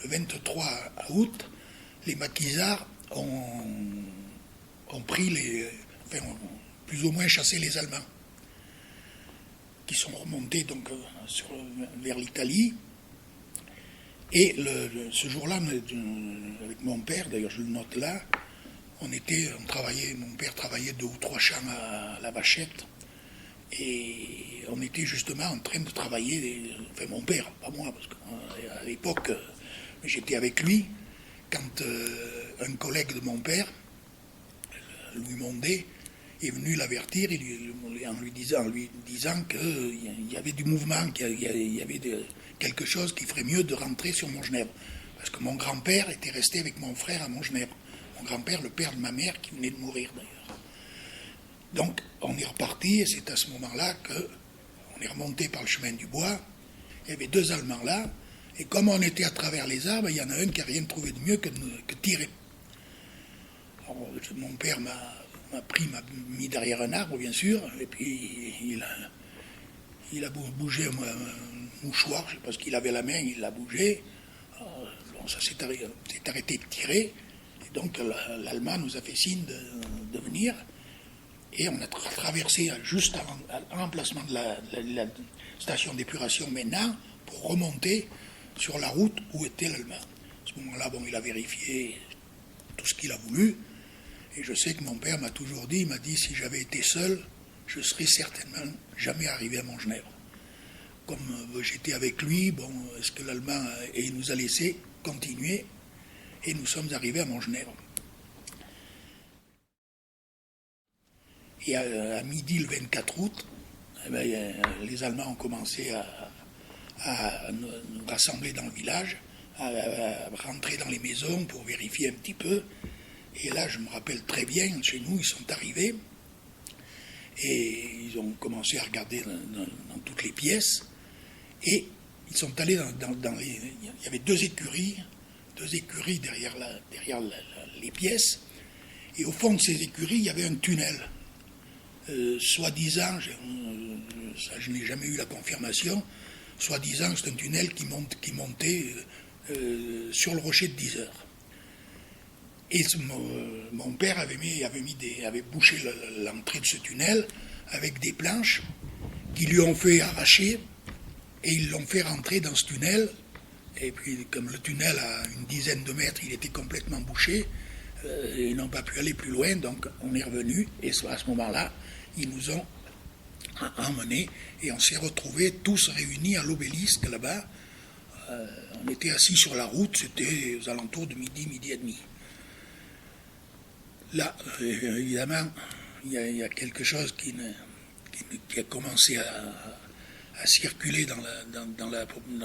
le 23 août, les maquisards ont plus ou moins chassé les Allemands, qui sont remontés donc vers l'Italie. Et ce jour-là, avec mon père, d'ailleurs je le note là, mon père travaillait 2 ou 3 champs à la Vachette, et on était justement en train de travailler, mon père, pas moi, parce qu'à l'époque, j'étais avec lui, quand un collègue de mon père, Louis Mondet, est venu l'avertir en lui disant qu'il y avait du mouvement, qu'il y avait quelque chose qui ferait mieux de rentrer sur Montgenèvre. Parce que mon grand-père était resté avec mon frère à Montgenèvre. Mon grand-père, le père de ma mère, qui venait de mourir d'ailleurs. Donc on est reparti, et c'est à ce moment-là qu'on est remonté par le chemin du bois. Il y avait 2 Allemands là, et comme on était à travers les arbres, il y en a un qui n'a rien trouvé de mieux que tirer. Alors, mon père m'a mis derrière un arbre, bien sûr, et puis il a bougé un mouchoir, je ne sais pas ce qu'il avait à la main, il l'a bougé. Alors, ça s'est arrêté de tirer, et donc l'Allemand nous a fait signe de venir, et on a traversé juste à l'emplacement de la station d'épuration maintenant, pour remonter sur la route où était l'Allemand. À ce moment-là, il a vérifié tout ce qu'il a voulu. Et je sais que mon père m'a toujours dit, il m'a dit, si j'avais été seul, je serais certainement jamais arrivé à Montgenèvre. Comme j'étais avec lui, est-ce que l'Allemand nous a laissé continuer, et nous sommes arrivés à Montgenèvre. Et à midi le 24 août, les Allemands ont commencé à nous rassembler dans le village, à rentrer dans les maisons pour vérifier un petit peu. Et là, je me rappelle très bien, chez nous, ils sont arrivés et ils ont commencé à regarder dans toutes les pièces. Et ils sont allés dans les... Il y avait 2 écuries derrière les pièces. Et au fond de ces écuries, il y avait un tunnel. Soi-disant, ça je n'ai jamais eu la confirmation, soi-disant c'est un tunnel qui montait sur le rocher de 10 heures. Et mon père avait bouché l'entrée de ce tunnel avec des planches qui lui ont fait arracher, et ils l'ont fait rentrer dans ce tunnel. Et puis, comme le tunnel à une dizaine de mètres, il était complètement bouché, ils n'ont pas pu aller plus loin, donc on est revenu, et à ce moment-là, ils nous ont emmenés, et on s'est retrouvés tous réunis à l'obélisque là-bas. On était assis sur la route, c'était aux alentours de midi et demi. Là, évidemment, il y a quelque chose qui a commencé à circuler dans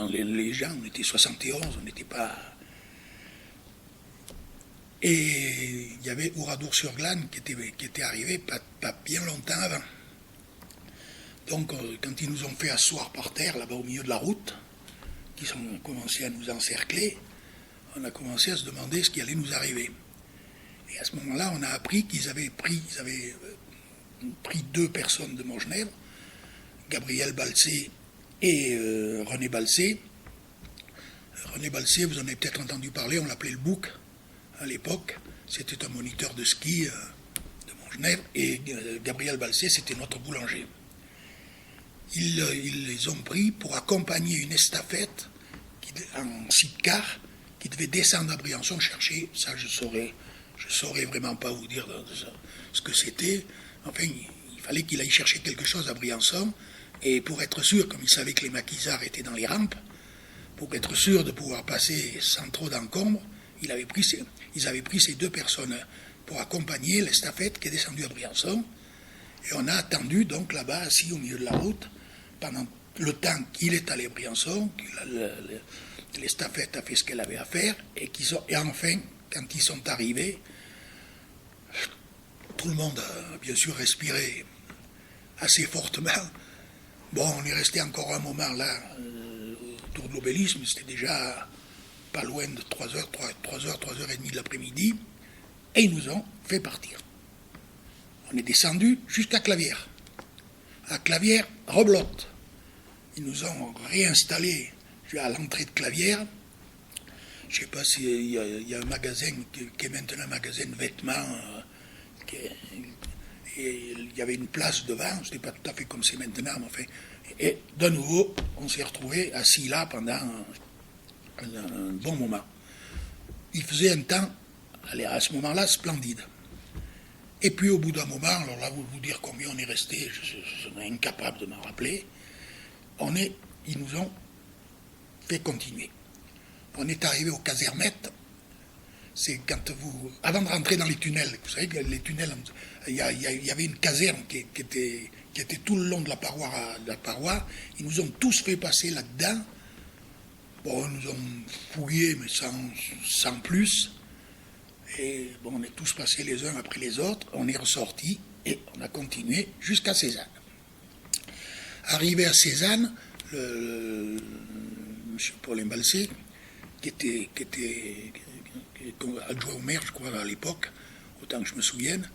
les gens. On était 71, on n'était pas... Et il y avait Oradour-sur-Glane qui était arrivé pas bien longtemps avant. Donc, quand ils nous ont fait asseoir par terre, là-bas au milieu de la route, qu'ils ont commencé à nous encercler, on a commencé à se demander ce qui allait nous arriver. Et à ce moment-là, on a appris qu'ils avaient pris 2 personnes de Montgenèvre, Gabriel Balcé et René Balcé. René Balcé, vous en avez peut-être entendu parler, on l'appelait le Bouc à l'époque. C'était un moniteur de ski de Montgenèvre. Et Gabriel Balcé, c'était notre boulanger. Ils les ont pris pour accompagner une estafette en sidecar qui devait descendre à Briançon chercher, ça je saurais vraiment pas vous dire ce que c'était. Enfin, il fallait qu'il aille chercher quelque chose à Briançon, et pour être sûr, comme il savait que les maquisards étaient dans les rampes, pour être sûr de pouvoir passer sans trop d'encombre, ils avaient pris ces 2 personnes pour accompagner l'estafette qui est descendue à Briançon, et on a attendu donc là-bas, assis au milieu de la route, pendant le temps qu'il est allé à Briançon, que l'estafette a fait ce qu'elle avait à faire, et enfin, quand ils sont arrivés, tout le monde a bien sûr respiré assez fortement. Bon, on est resté encore un moment là, autour de l'obélisque, mais c'était déjà pas loin de 3h30 de l'après-midi, et ils nous ont fait partir. On est descendu jusqu'à Clavières. À Clavières, rebelote. Ils nous ont réinstallés à l'entrée de Clavières. Je ne sais pas s'il y a un magasin qui est maintenant un magasin de vêtements. Et il y avait une place devant, ce n'était pas tout à fait comme c'est maintenant, mais enfin. Et de nouveau, on s'est retrouvés assis là pendant un bon moment. Il faisait un temps, allez, à ce moment-là, splendide. Et puis au bout d'un moment, alors là, vous dire combien on est resté, je suis incapable de m'en rappeler, ils nous ont fait continuer. On est arrivé aux casermettes, c'est quand avant de rentrer dans les tunnels, vous savez que les tunnels, il y avait une caserne qui était tout le long de la paroi, ils nous ont tous fait passer là-dedans. Bon, ils nous ont fouillés, mais sans plus. Et bon, on est tous passés les uns après les autres, on est ressortis et on a continué jusqu'à Cézanne. Arrivé à Cézanne, M. Paulin Balsé, qui était adjoint au maire, je crois, à l'époque, autant que je me souvienne,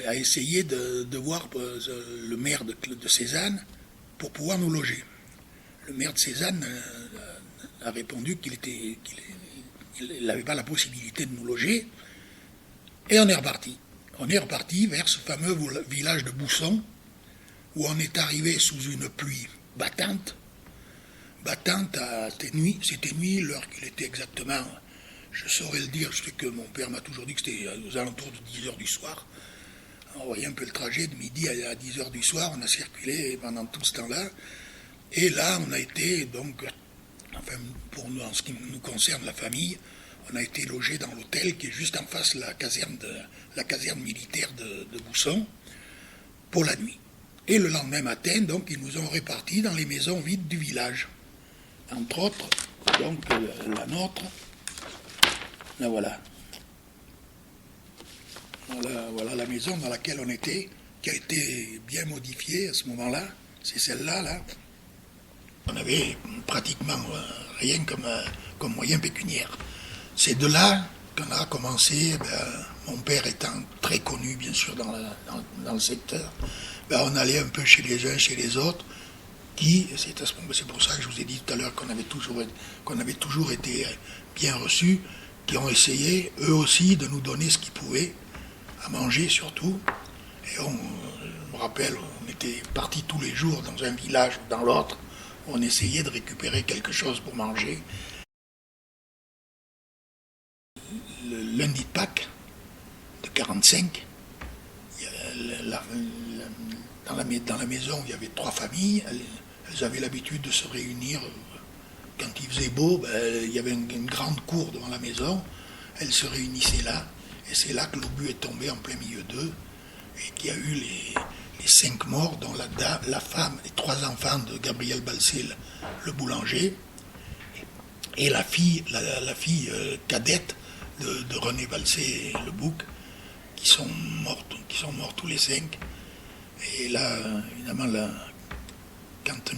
a essayé de voir le maire de Cézanne pour pouvoir nous loger. Le maire de Cézanne a répondu qu'il n'avait pas la possibilité de nous loger, et on est reparti. On est reparti vers ce fameux village de Bousson, où on est arrivé sous une pluie battante c'était nuit, l'heure qu'il était exactement, je saurais le dire, je sais que mon père m'a toujours dit que c'était aux alentours de 10 heures du soir. On voyait un peu le trajet de midi à 10 heures du soir, on a circulé pendant tout ce temps-là, et là on a été donc, enfin pour nous, en ce qui nous concerne, la famille, on a été logé dans l'hôtel qui est juste en face de la caserne militaire de Bousson pour la nuit. Et le lendemain matin, donc, ils nous ont répartis dans les maisons vides du village. Entre autres, donc, la nôtre, la voilà. Voilà la maison dans laquelle on était, qui a été bien modifiée à ce moment-là. C'est celle-là, là. On avait pratiquement rien comme moyen pécuniaire. C'est de là qu'on a commencé, mon père étant très connu, bien sûr, dans le secteur, on allait un peu chez les uns, chez les autres, c'est pour ça que je vous ai dit tout à l'heure qu'on avait toujours été bien reçus, qui ont essayé, eux aussi, de nous donner ce qu'ils pouvaient, à manger surtout. Et je me rappelle, on était partis tous les jours dans un village ou dans l'autre, où on essayait de récupérer quelque chose pour manger. Le lundi de Pâques de 1945, dans la maison, il y avait 3 familles. Elles avaient l'habitude de se réunir. Quand il faisait beau, il y avait une grande cour devant la maison. Elles se réunissaient là. Et c'est là que l'obus est tombé en plein milieu d'eux. Et qu'il y a eu les 5 morts, dont la femme, les 3 enfants de Gabriel Balsé, le boulanger, et la fille cadette de René Balsé, le bouc, qui sont morts tous les 5. Et là, évidemment, quand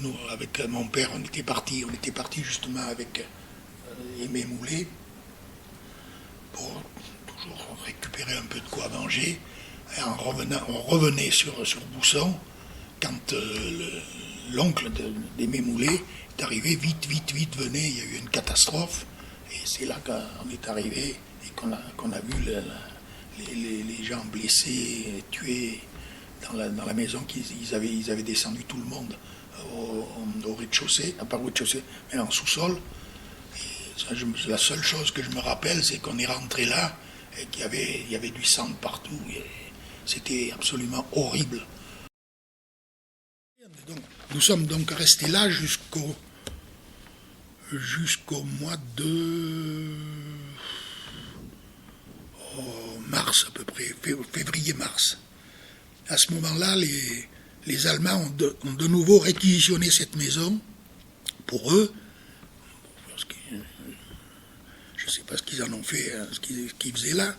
nous, avec mon père, on était partis justement avec Aimé Moulet pour toujours récupérer un peu de quoi manger. Et on revenait sur Bousson quand l'oncle d'Aimé Moulet est arrivé, vite, venez, il y a eu une catastrophe. Et c'est là qu'on est arrivé et qu'on a vu les gens blessés, tués dans la maison. Ils avaient descendu tout le monde au rez-de-chaussée, pas au rez-de-chaussée, mais en sous-sol. La seule chose que je me rappelle, c'est qu'on est rentré là et qu'il y avait du sang partout. C'était absolument horrible. Nous sommes donc restés là jusqu'au mois de mars à peu près, février-mars. À ce moment-là, les Allemands ont de nouveau réquisitionné cette maison pour eux. Je ne sais pas ce qu'ils en ont fait, ce qu'ils faisaient là,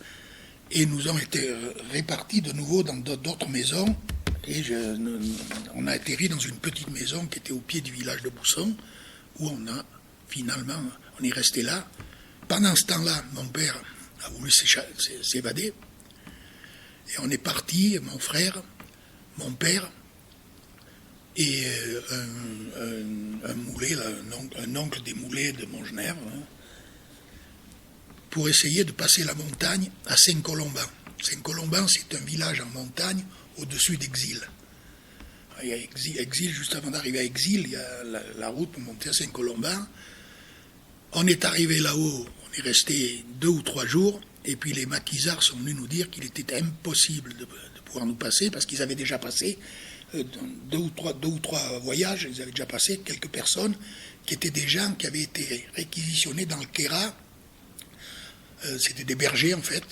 et nous ont été répartis de nouveau dans d'autres maisons. Et on a atterri dans une petite maison qui était au pied du village de Bousson, où on est resté là. Pendant ce temps-là, mon père a voulu s'évader. Et on est parti, mon frère, mon père, et un Moulet, un oncle des Moulets de Montgenèvre, pour essayer de passer la montagne à Saint-Colomban. Saint-Colomban, c'est un village en montagne au-dessus d'Exil. Il y a Exil, juste avant d'arriver à Exil, il y a la route pour monter à Saint-Colomban. On est arrivé là-haut, on est resté 2 ou 3 jours, et puis les maquisards sont venus nous dire qu'il était impossible de pouvoir nous passer, parce qu'ils avaient déjà passé 2 ou 3 voyages, ils avaient déjà passé quelques personnes qui étaient des gens qui avaient été réquisitionnés dans le Kéra. C'était des bergers en fait,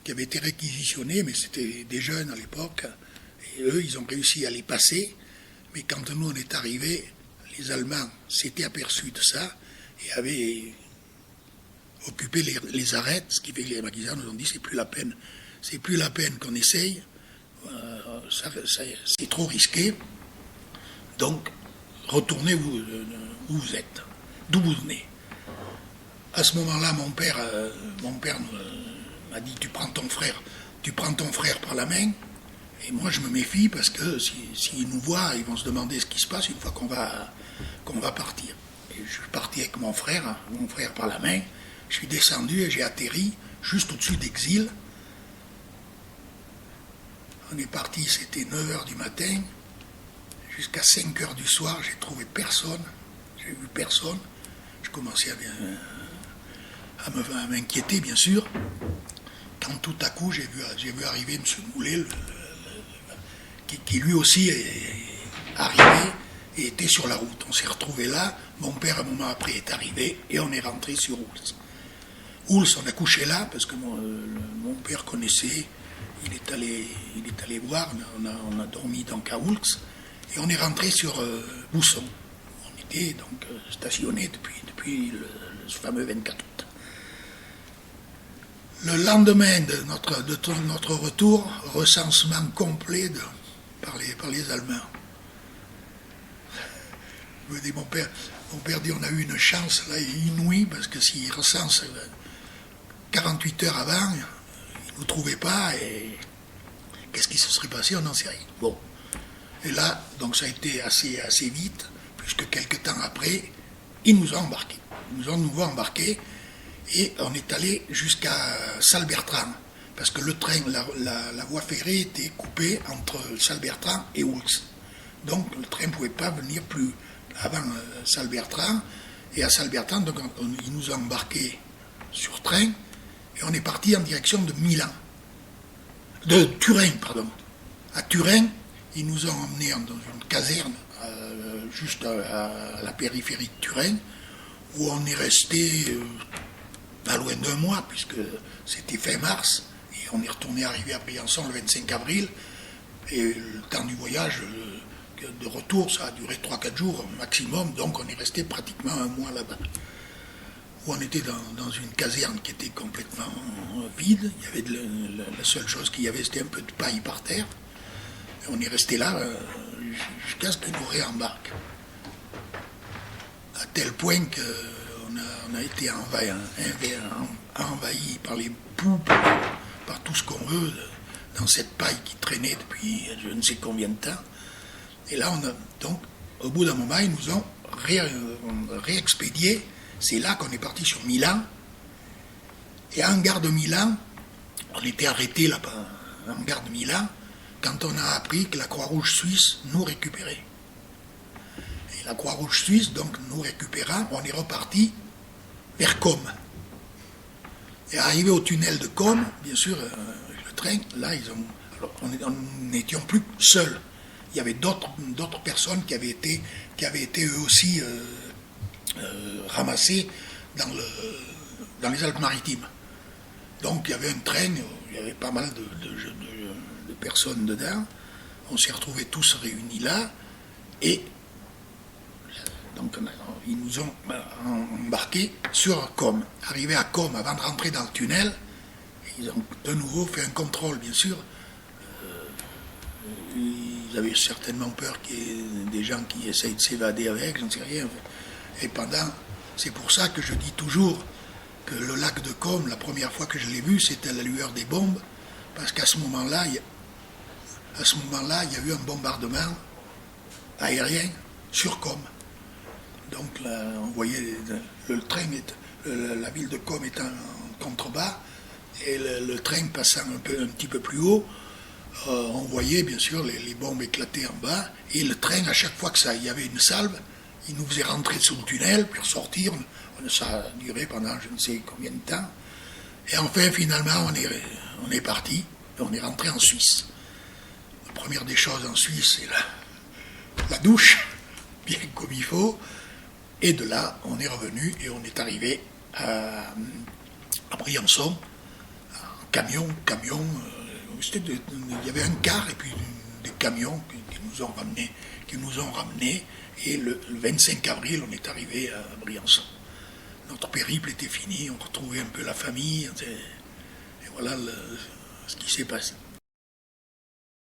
qui avaient été réquisitionnés, mais c'était des jeunes à l'époque, et eux ils ont réussi à les passer, mais quand nous on est arrivés, les Allemands s'étaient aperçus de ça, et avaient occupé les arêtes, ce qui fait que les maquisards nous ont dit c'est plus la peine qu'on essaye, c'est trop risqué, donc retournez où vous êtes, d'où vous venez. À ce moment-là, mon père m'a dit tu prends ton frère par la main, et moi je me méfie parce que s'ils nous voient, ils vont se demander ce qui se passe une fois qu'on va partir. Et je suis parti avec mon frère par la main, je suis descendu et j'ai atterri juste au-dessus d'Exil. On est parti, c'était 9h du matin, jusqu'à 5h du soir, j'ai trouvé personne, j'ai vu personne, je commençais à m'inquiéter bien sûr, quand tout à coup j'ai vu arriver M. Moulet, qui lui aussi est arrivé et était sur la route. On s'est retrouvé là, mon père un moment après est arrivé et on est rentré sur Oulx. Oulx, on a couché là parce que mon père connaissait, il est allé voir, on a dormi donc à Oulx et on est rentré sur Bousson. On était donc stationné depuis ce fameux 24 août. Le lendemain de notre retour, recensement complet par les Allemands. Mon père dit on a eu une chance là, inouïe, parce que s'ils recensent 48 heures avant, ils ne nous trouvaient pas, et qu'est-ce qui se serait passé, on n'en sait rien. Bon. Et là, donc ça a été assez vite, puisque quelques temps après, ils nous ont embarqués. Ils nous ont de nouveau embarqués, et on est allé jusqu'à Salbertran, parce que le train, la voie ferrée était coupée entre Salbertran et Oulx. Donc le train ne pouvait pas venir plus avant Salbertran, et à Salbertran, donc ils nous ont embarqués sur train, et on est parti en direction de Turin, pardon. À Turin, ils nous ont emmenés dans une caserne, juste à la périphérie de Turin, où on est resté pas loin d'1 mois, puisque c'était fin mars, et on est arrivé à Briançon le 25 avril, et le temps du voyage de retour, ça a duré 3-4 jours maximum, donc on est resté pratiquement 1 mois là-bas. Où on était dans une caserne qui était complètement vide, il y avait la seule chose qu'il y avait, c'était un peu de paille par terre, et on est resté là jusqu'à ce qu'ils nous réembarquent. À tel point qu'on a été envahi par les poux, par tout ce qu'on veut, dans cette paille qui traînait depuis je ne sais combien de temps. Et là, donc, au bout d'un moment, ils nous ont réexpédiés. C'est là qu'on est parti sur Milan. Et en gare de Milan, on était arrêtés là-bas, en gare de Milan, quand on a appris que la Croix-Rouge suisse nous récupérait. Et la Croix-Rouge suisse, donc, nous récupérant, on est reparti vers Com. Et arrivé au tunnel de Com, bien sûr, le train, là, on n'étions plus seuls. Il y avait d'autres personnes qui avaient été eux aussi ramassées dans les Alpes-Maritimes. Donc il y avait un train, il y avait pas mal de personnes dedans. On s'est retrouvés tous réunis là, et donc ils nous ont embarqués sur Com. Arrivés à Com, avant de rentrer dans le tunnel, ils ont de nouveau fait un contrôle, bien sûr. Ils avaient certainement peur qu'il y ait des gens qui essayent de s'évader avec, j'en sais rien. Et c'est pour ça que je dis toujours que le lac de Com, la première fois que je l'ai vu, c'était à la lueur des bombes, parce qu'à ce moment-là, il y a eu un bombardement aérien sur Com. Donc là, on voyait le train, la ville de Com était en contrebas, et le train passant un petit peu plus haut, on voyait bien sûr les bombes éclater en bas, et le train, à chaque fois il y avait une salve, il nous faisait rentrer sous le tunnel, puis ressortir. Ça a duré pendant je ne sais combien de temps. Et enfin, finalement, on est parti, et on est rentré en Suisse. La première des choses en Suisse, c'est la douche, bien comme il faut. Et de là, on est revenu et on est arrivé à Briançon, en camion. Il y avait un car et puis des camions qui nous ont ramenés. Et le 25 avril, on est arrivé à Briançon. Notre périple était fini, on retrouvait un peu la famille. Et voilà ce qui s'est passé.